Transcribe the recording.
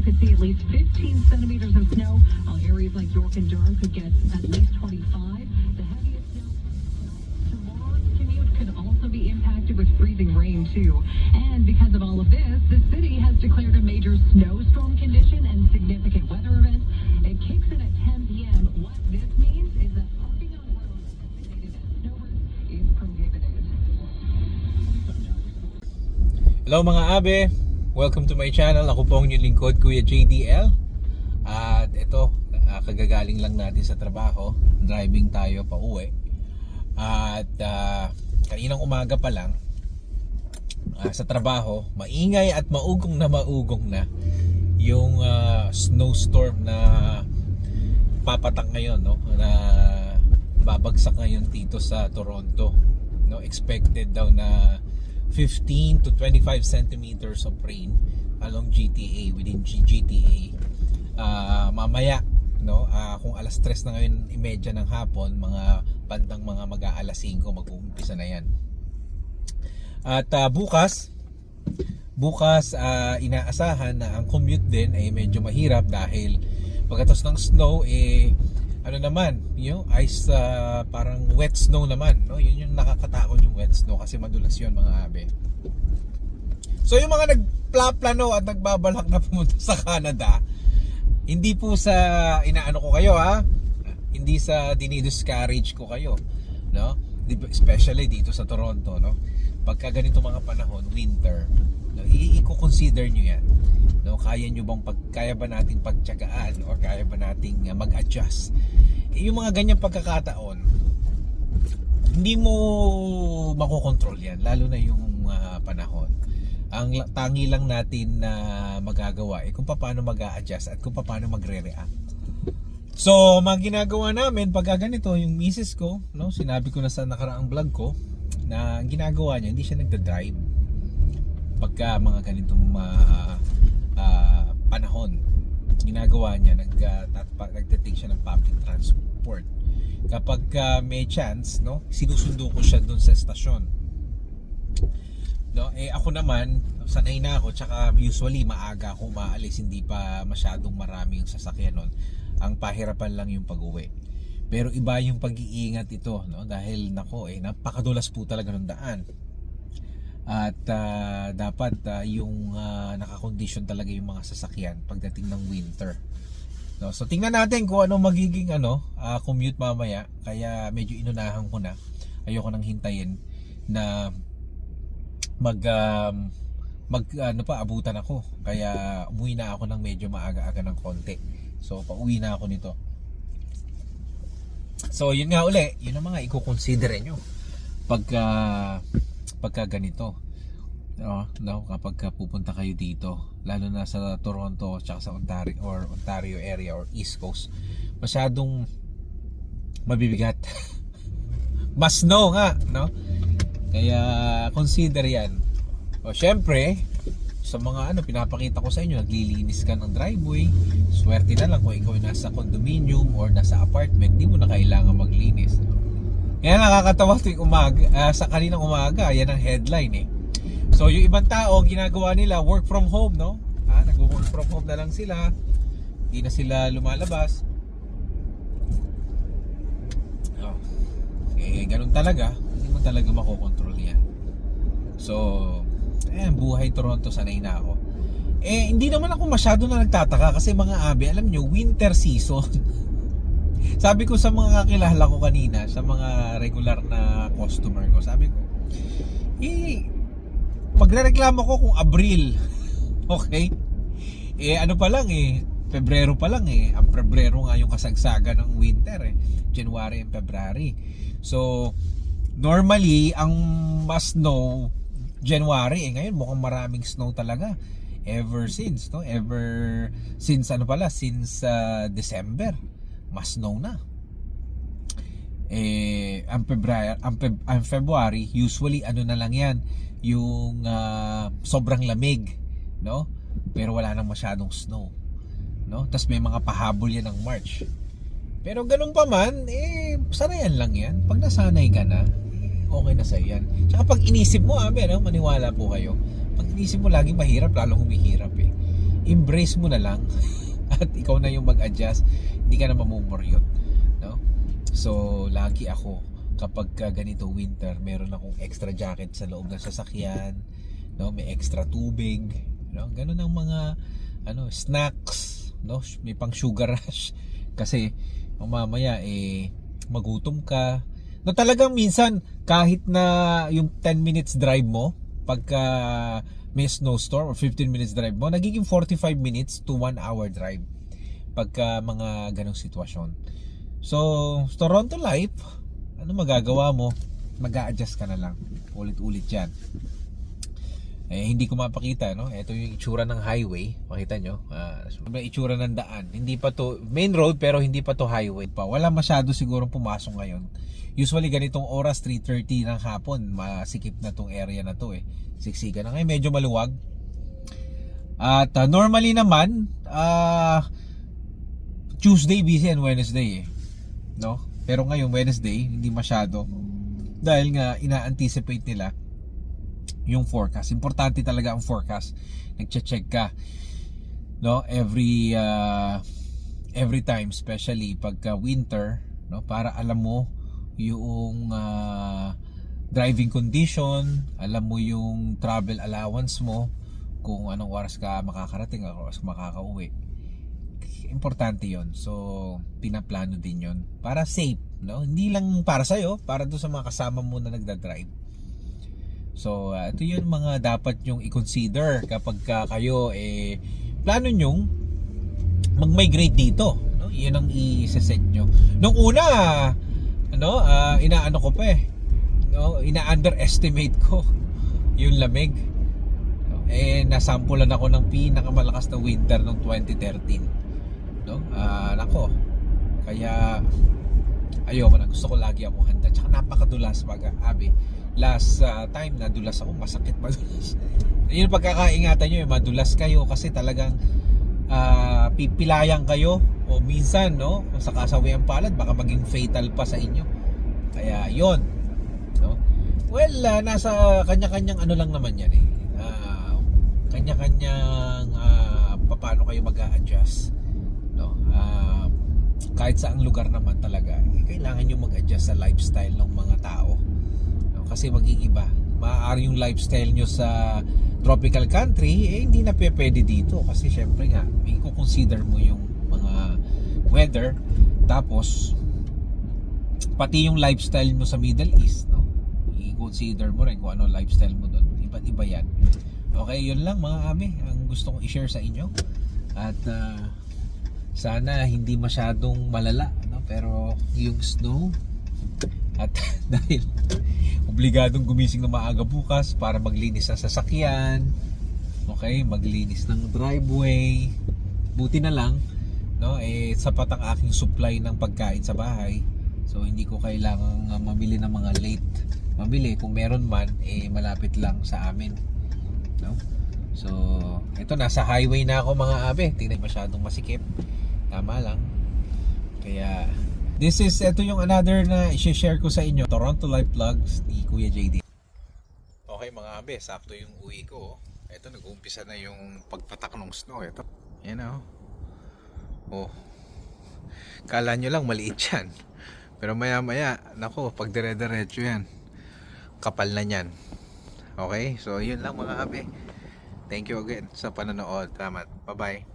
could see at least 15 centimeters of snow, while areas like York and Durham could get at least 25. The heaviest snow tomorrow's commute could also be impacted with freezing rain too. And because of all of this, the city has declared a major snowstorm condition and significant weather event. It kicks in at 10 p.m. What this means is that parking on roads designated as snowers is prohibited. Hello mga abe, welcome to my channel. Ako po ang inyong lingkod, Kuya JDL. At ito, kagagaling lang natin sa trabaho. Driving tayo pa uwi. At kaninang umaga pa lang sa trabaho, maingay at maugong na yung snowstorm na papatak ngayon, no? Na babagsak ngayon dito sa Toronto, no? Expected daw na 15 to 25 centimeters of rain along GTA, within GTA. Mamaya, no? Kung alas 3 na ngayon, imedya ng hapon, mga bandang mga mag-aalas 5, mag-uumpisa na yan. At bukas inaasahan na ang commute din ay medyo mahirap dahil pagkatapos ng snow, ano naman, yung ice, parang wet snow naman, no? Yun yung nakakatakot, yung wet snow, kasi madulas yun mga abe. So yung mga nagplano at nagbabalak na pumunta sa Canada, hindi po sa inaano ko kayo, ha, hindi sa dinidiscourage ko kayo, no? Especially dito sa Toronto, no? Pagka ganito mga panahon, winter, no, i-consider nyo yan, no? Kaya ba nating pagtiyagaan, or kaya ba nating mag-adjust? Yung mga ganyang pagkakataon, hindi mo makokontrol yan, lalo na yung panahon. Ang tangi lang natin na magagawa kung paano mag-a-adjust at kung paano magre-react. So, mga ginagawa namin pagka ganito, yung misis ko, no, sinabi ko na sa nakaraang vlog ko na ang ginagawa niya, hindi siya nagda-drive pagka mga ganitong panahon. Ginagawa niya, nagte-take siya ng public transport. Kapag may chance, no, sinusundo ko siya doon sa estasyon, no? Ako naman, sanay na ako, tsaka usually maaga ako umaalis, hindi pa masyadong marami yung sasakyan nun. Ang pahirapan lang yung pag-uwi. Pero iba yung pag-iingat ito, no? Dahil napakadulas po talaga ng daan. At dapat yung nakakondisyon talaga yung mga sasakyan pagdating ng winter, no? So tingnan natin kung ano magiging commute mamaya. Kaya medyo inunahan ko na, ayoko nang hintayin na abutan ako. Kaya umuwi na ako ng medyo maaga-aga ng konti. So pauwi na ako nito. So yun nga uli, yun ang mga i-consider nyo pagka ganito, no, kapag pupunta kayo dito, lalo na sa Toronto at sa Ontario area or East Coast, masyadong mabibigat. Mas snow nga, no? Kaya consider yan. O syempre, sa mga pinapakita ko sa inyo, naglilinis ka ng driveway, swerte na lang kung ikaw ay nasa condominium or nasa apartment, di mo na kailangan maglinis. Kaya nakakatawa tuwing umaga, sa kaninang umaga, yan ang headline So yung ibang tao, ginagawa nila work from home, no? Nag-work from home na lang sila, hindi na sila lumalabas. Ganun talaga, hindi mo talaga makokontrol yan. So buhay Toronto, sanay na ako. Hindi naman ako masyado na nagtataka kasi mga abe, alam nyo, winter season. Sabi ko sa mga kakilala ko kanina, sa mga regular na customer ko, sabi ko, pagrereklamo ko kung Abril, okay? Ano pa lang Pebrero pa lang ang Pebrero nga yung kasagsagan ng winter January and February. So, normally, ang mas snow, January, ngayon mukhang maraming snow talaga. Ever since December, mas snow na. Ang February, usually na lang yan, yung sobrang lamig, no? Pero wala nang masyadong snow, no? Tas may mga pahabol yan ng March. Pero ganun pa man, sanayan lang yan. Pag nasanay ka na, okay na sa'yo yan. Tsaka pag inisip mo, maniwala po kayo, pag inisip mo laging mahirap, lalong humihirap embrace mo na lang at ikaw na yung mag-adjust, hindi ka na mamumuryot, no? So lagi ako kapag ganito winter, meron akong extra jacket sa loob ng sasakyan, no? May extra tubig, no? Ganun ang mga snacks, no? May pang sugar rush kasi mamaya magutom ka. No, talagang minsan kahit na yung 10 minutes drive mo pagka may snowstorm or 15 minutes drive mo, nagiging 45 minutes to 1 hour drive pagka mga ganong sitwasyon. So, Toronto life, ano magagawa mo? Mag-a-adjust ka na lang. Ulit-ulit yan. Hindi ko mapakita, no? Ito yung itsura ng highway. Makita nyo? May itsura ng daan. Hindi pa to main road pero hindi pa to highway pa. Wala masyado sigurong pumasok ngayon. Usually ganitong oras 3:30 ng hapon, masikip na tong area na to Siksikan na ngayon, medyo maluwag. At normally naman Tuesday busy and Wednesday no? Pero ngayon Wednesday hindi masyado dahil nga ina-anticipate nila yung forecast. Importante talaga ang forecast. Nagche-check ka, no? Every time, especially pagka winter, no? Para alam mo yung driving condition, alam mo yung travel allowance mo, kung anong oras ka makakarating, anong oras ka makakauwi. Importante yon. So pinaplano din yon para safe, no? Hindi lang para sa'yo, para doon sa mga kasama mo na nagda-drive. So ito yung mga dapat nyong i-consider kapag kayo plano nyong mag-migrate dito, no? Iyan ang i-set nyo. Nung una inaano ko pa no? Ina-underestimate ko yung lamig, no? Nasampulan ako ng pinakamalakas na winter noong 2013, no? Nako, kaya ayoko na, gusto ko lagi akong handa. Tsaka napakadulas last time nadulas ako, masakit madulas. Yun pagkakaingatan nyo, madulas kayo kasi talagang pipilayan kayo o minsan, no, kung sa kasawiang palad baka maging fatal pa sa inyo. Kaya yon, no? Well, nasa kanya-kanyang ano lang naman yan kanya-kanyang paano kayo mag-a-adjust, no? Kahit saang lugar naman talaga kailangan nyo mag-adjust sa lifestyle ng mga tao, no? Kasi mag-iiba. Maaari yung lifestyle nyo sa tropical country, hindi na pwede dito kasi syempre nga may i-consider mo yung mga weather, tapos pati yung lifestyle mo sa Middle East, no? I-consider mo rin kung ano lifestyle mo doon. Iba't iba yan. Okay, yun lang mga ami ang gusto kong i-share sa inyo. At sana hindi masyadong malala, no? Pero yung snow at dahil obligadong gumising na maaga bukas para maglinis ng sasakyan, okay, maglinis ng driveway. Buti na lang, no, sapat ang aking supply ng pagkain sa bahay. So hindi ko kailangang mamili ng mga late. Mamili kung meron man, malapit lang sa amin, no? So ito, nasa highway na ako mga abe. Tingnan, masyadong masikip. Tama lang. Kaya ito yung another na i-share ko sa inyo, Toronto Life Vlogs ni Kuya JD. Okay mga abe, sakto yung uwi ko. Ito, nag-uumpisa na yung pagpatak ng snow. Ito, yan oh. Kala nyo lang maliit yan, pero maya maya, nako, pag dire-diretso yan, kapal na yan. Okay, so yun lang mga abe. Thank you again sa panonood. Salamat. Bye bye.